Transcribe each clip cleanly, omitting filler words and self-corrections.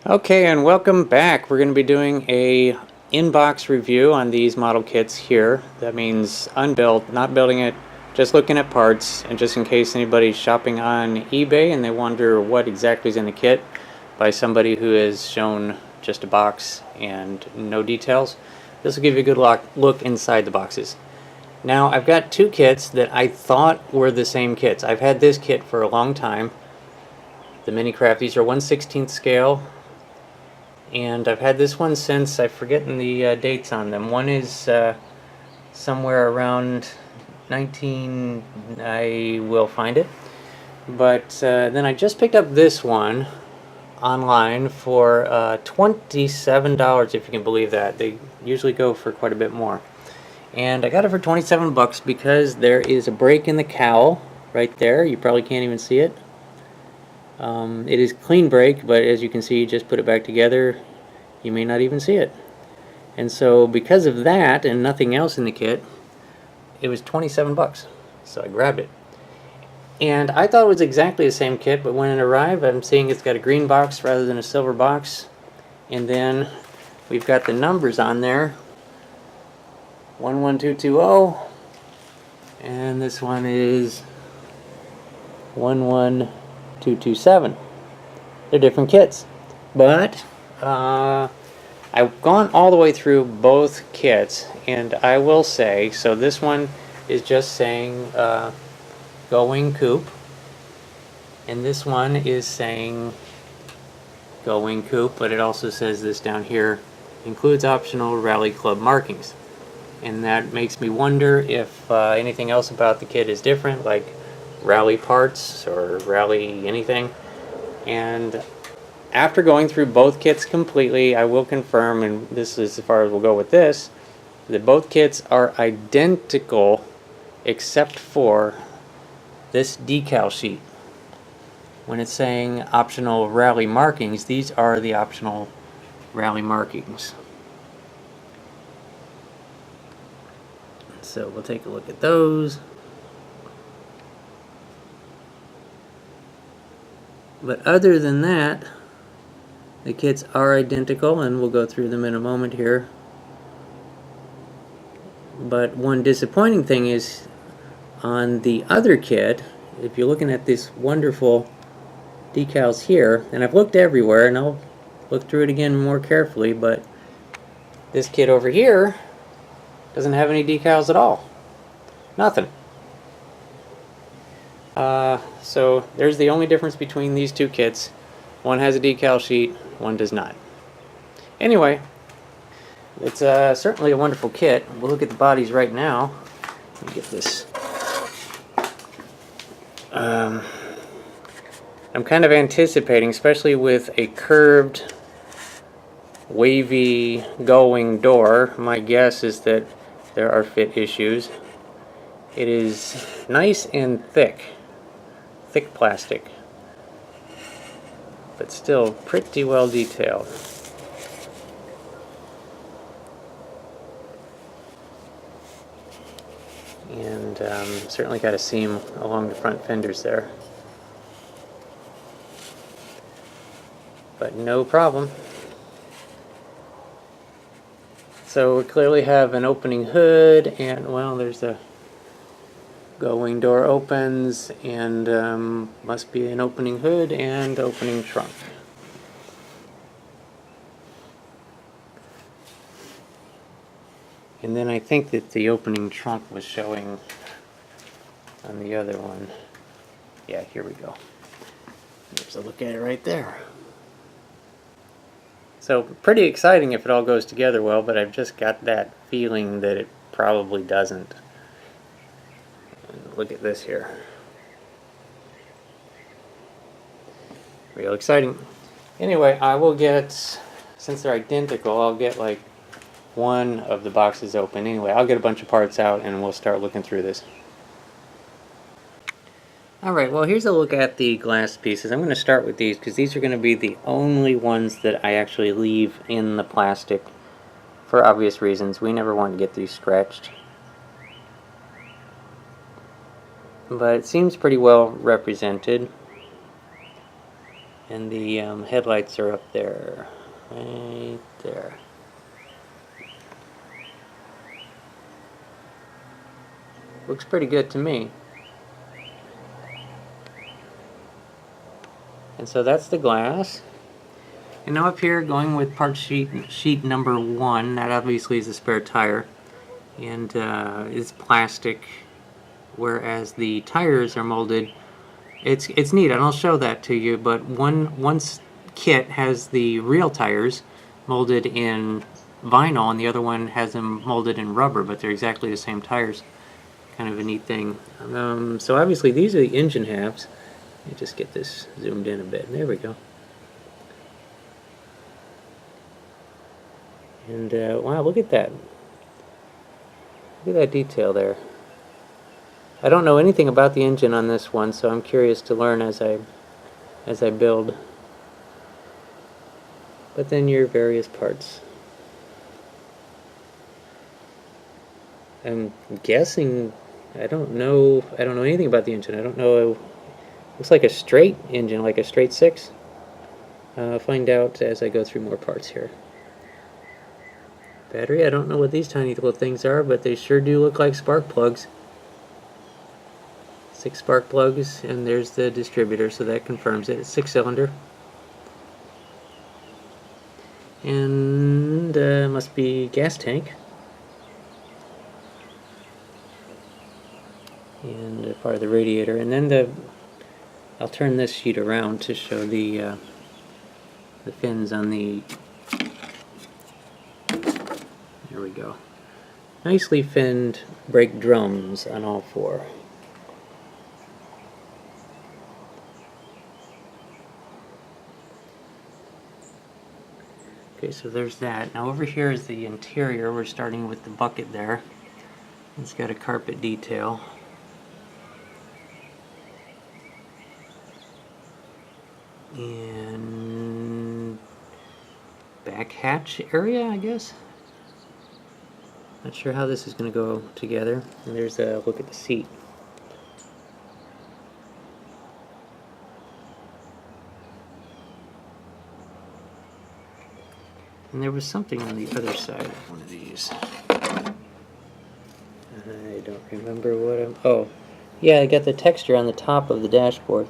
Okay, and welcome back. We're going to be doing a in-box review on these model kits here. That means unbuilt, not building it, just looking at parts, and just in case anybody's shopping on eBay and they wonder what exactly is in the kit by somebody who has shown just a box and no details, this will give you a good look inside the boxes. Now, I've got two kits that I thought were the same kits. I've had this kit for a long time. The Minicraft, these are 1/16 scale. And I've had this one since, I've forgotten the dates on them. One is somewhere around 19, I will find it. But then I just picked up this one online for $27, if you can believe that. They usually go for quite a bit more. And I got it for 27 bucks because there is a break in the cowl right there. You probably can't even see it. It is clean break, but as you can see, you just put it back together. You may not even see it. And so because of that and nothing else in the kit, it was 27 bucks. So I grabbed it. And I thought it was exactly the same kit, but when it arrived, I'm seeing it's got a green box rather than a silver box. And then we've got the numbers on there. 11220. And this one is 11227. They're different kits. But I've gone all the way through both kits, and I will say, so this one is just saying Gullwing Coupe, and this one is saying Gullwing Coupe, but it also says this down here, includes optional Rally Club markings. And that makes me wonder if anything else about the kit is different, like rally parts or rally anything. And after going through both kits completely, I will confirm, and this is as far as we'll go with this, that both kits are identical except for this decal sheet. When it's saying optional rally markings, these are the optional rally markings. So we'll take a look at those. But other than that, the kits are identical, and we'll go through them in a moment here. But one disappointing thing is on the other kit, if you're looking at these wonderful decals here, and I've looked everywhere, and I'll look through it again more carefully, but this kit over here doesn't have any decals at all. Nothing. So there's the only difference between these two kits. One has a decal sheet, one does not. Anyway, it's certainly a wonderful kit. We'll look at the bodies right now. Let me get this. I'm kind of anticipating, especially with a curved, wavy gullwing door, my guess is that there are fit issues. It is nice and thick plastic, but still pretty well detailed. And certainly got a seam along the front fenders there, but no problem. So we clearly have an opening hood, and well, there's the gullwing door opens, and must be an opening hood and opening trunk. And then I think that the opening trunk was showing on the other one. Yeah, here we go. There's a look at it right there. So pretty exciting if it all goes together well, but I've just got that feeling that it probably doesn't. And look at this here. Real exciting. Anyway, I will get, since they're identical, I'll get like one of the boxes open. Anyway, I'll get a bunch of parts out and we'll start looking through this. Alright, well here's a look at the glass pieces. I'm going to start with these because these are going to be the only ones that I actually leave in the plastic for obvious reasons. We never want to get these scratched. But it seems pretty well represented. And the headlights are up there, right there. Looks pretty good to me. And so that's the glass. And now up here, going with part sheet number 1, that obviously is the spare tire, and is plastic, whereas the tires are molded. It's neat, and I'll show that to you, but one kit has the real tires molded in vinyl, and the other one has them molded in rubber, but they're exactly the same tires. Kind of a neat thing. So obviously these are the engine halves. Let me just get this zoomed in a bit. There we go. And wow, look at that. Look at that detail there. I don't know anything about the engine on this one, so I'm curious to learn as I build. But then your various parts. I'm guessing, I don't know anything about the engine. I don't know. Looks like a straight engine, like a straight 6. I'll find out as I go through more parts here. Battery, I don't know what these tiny little things are, but they sure do look like spark plugs. 6 spark plugs, and there's the distributor, so that confirms it. It's 6-cylinder. And must be gas tank. And part of the radiator. And then I'll turn this sheet around to show the fins on the... There we go. Nicely finned brake drums on all 4. Okay, so there's that. Now over here is the interior. We're starting with the bucket there. It's got a carpet detail. And back hatch area, I guess. Not sure how this is going to go together. And there's a look at the seat. And there was something on the other side of one of these. I don't remember what I'm... Oh, yeah, I got the texture on the top of the dashboard.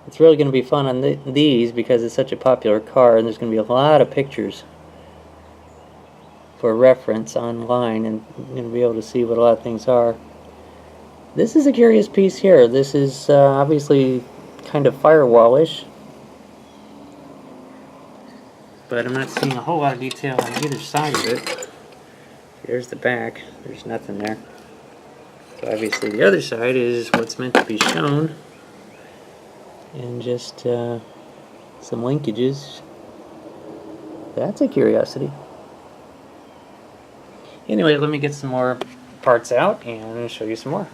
It's really going to be fun on these because it's such a popular car, and there's going to be a lot of pictures for reference online, and you're going to be able to see what a lot of things are. This is a curious piece here. This is obviously kind of firewall-ish, but I'm not seeing a whole lot of detail on either side of it. There's the back. There's nothing there. So obviously the other side is what's meant to be shown, and just some linkages. That's a curiosity. Anyway, let me get some more parts out and show you some more.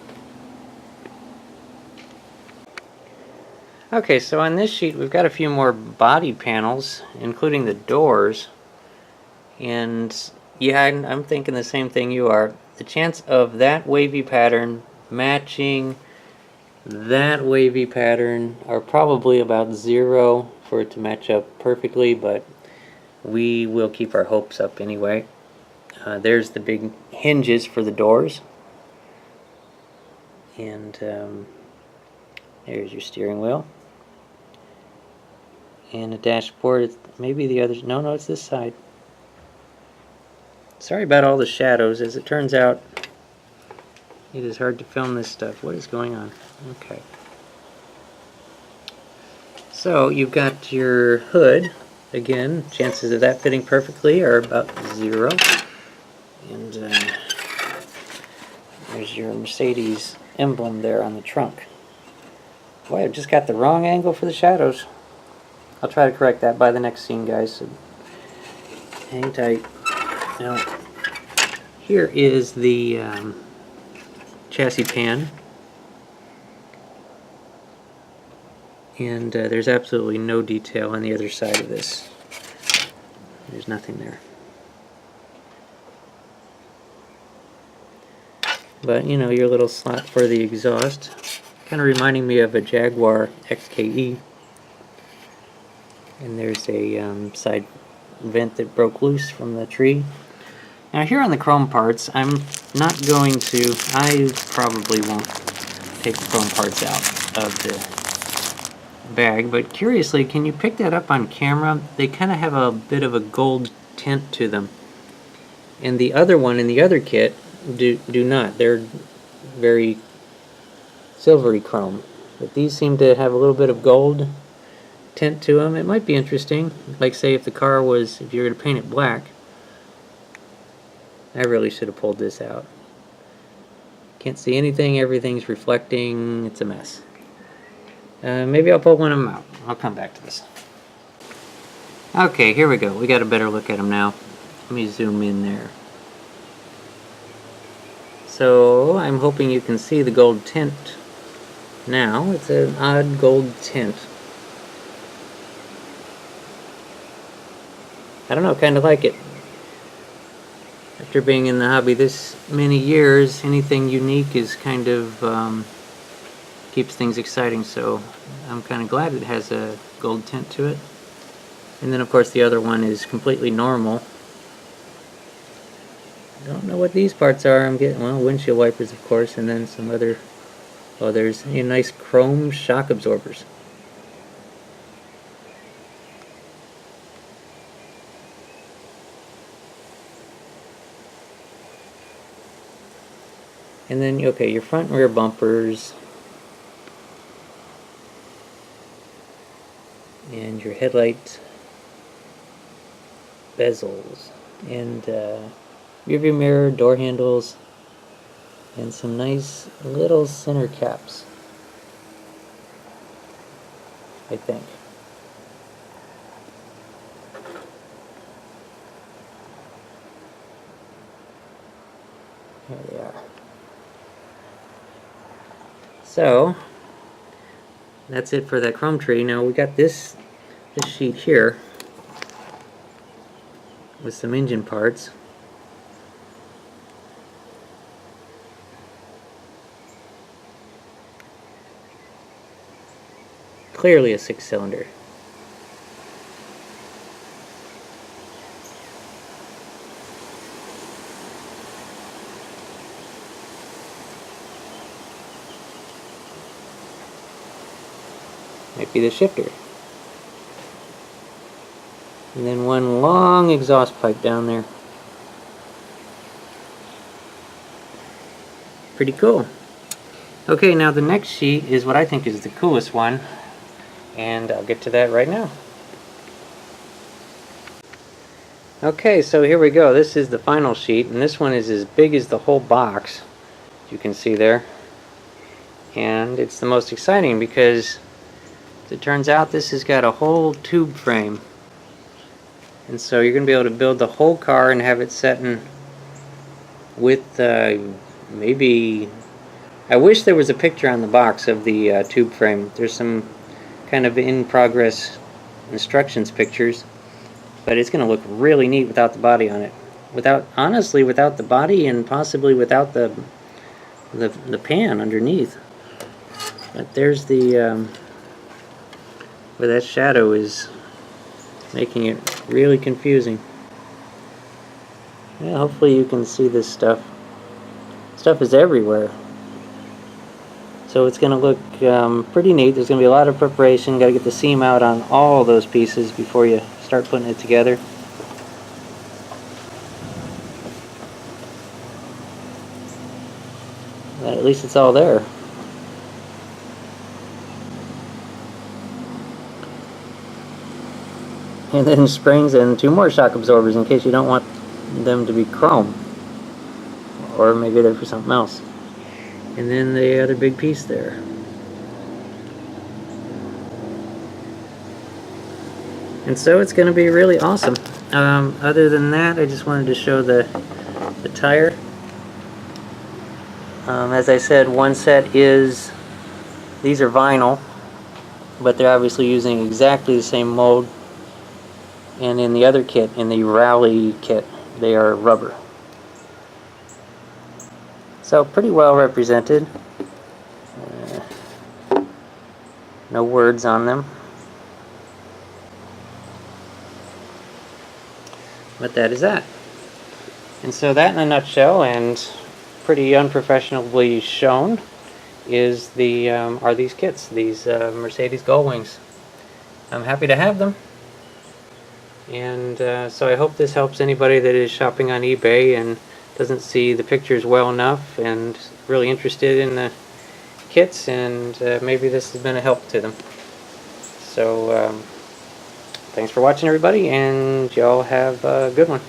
Okay, so on this sheet we've got a few more body panels, including the doors. And yeah, I'm thinking the same thing you are. The chance of that wavy pattern matching that wavy pattern are probably about 0 for it to match up perfectly, but we will keep our hopes up anyway. There's the big hinges for the doors, and there's your steering wheel, and a dashboard. Maybe the other, no, it's this side. Sorry about all the shadows. As it turns out, it is hard to film this stuff. What is going on? Okay. So you've got your hood. Again, chances of that fitting perfectly are about 0. And there's your Mercedes emblem there on the trunk. Boy, I've just got the wrong angle for the shadows. I'll try to correct that by the next scene, guys. So hang tight. Now, here is the chassis pan. And there's absolutely no detail on the other side of this. There's nothing there. But, you know, your little slot for the exhaust. Kind of reminding me of a Jaguar XKE. And there's a side vent that broke loose from the tree. Now here on the chrome parts, I'm not going to, I probably won't take the chrome parts out of the bag, but curiously, can you pick that up on camera? They kind of have a bit of a gold tint to them. And the other one in the other kit do not. They're very silvery chrome. But these seem to have a little bit of gold tint to them. It might be interesting. Like say if the car was, if you were to paint it black. I really should have pulled this out. Can't see anything, everything's reflecting, it's a mess. Maybe I'll pull one of them out. I'll come back to this. Okay, here we go. We got a better look at them now. Let me zoom in there. So, I'm hoping you can see the gold tint now. It's an odd gold tint. I don't know, kind of like it. After being in the hobby this many years, anything unique is kind of keeps things exciting, so I'm kind of glad it has a gold tint to it. And then of course the other one is completely normal. I don't know what these parts are. I'm getting, well, windshield wipers of course, and then some other, oh, there's nice chrome shock absorbers. And then, okay, your front and rear bumpers. And your headlight bezels. And rearview mirror, door handles. And some nice little center caps. I think. Here they are. So, that's it for that chrome tree. Now we got this sheet here with some engine parts. Clearly a 6-cylinder. Might be the shifter. And then one long exhaust pipe down there. Pretty cool. Okay, now the next sheet is what I think is the coolest one, and I'll get to that right now. Okay, so here we go. This is the final sheet, and this one is as big as the whole box, you can see there. And it's the most exciting because as it turns out, this has got a whole tube frame. And so you're going to be able to build the whole car and have it set in with maybe... I wish there was a picture on the box of the tube frame. There's some kind of in-progress instructions pictures. But it's going to look really neat without the body on it. Honestly, without the body and possibly without the pan underneath. But there's the... where that shadow is making it really confusing. Yeah, hopefully you can see this stuff. Stuff is everywhere. So it's going to look pretty neat. There's going to be a lot of preparation. Got to get the seam out on all those pieces before you start putting it together. But at least it's all there. And then springs and 2 more shock absorbers in case you don't want them to be chrome. Or maybe they're for something else. And then the other big piece there. And so it's going to be really awesome. Other than that, I just wanted to show the tire. As I said, one set is, these are vinyl, but they're obviously using exactly the same mold. And in the other kit, in the Rally kit, they are rubber. So pretty well represented. No words on them. But that is that. And so that in a nutshell, and pretty unprofessionally shown, is are these kits, these Mercedes Gullwings. I'm happy to have them. And so I hope this helps anybody that is shopping on eBay and doesn't see the pictures well enough and really interested in the kits, and maybe this has been a help to them. So thanks for watching, everybody, and y'all have a good one.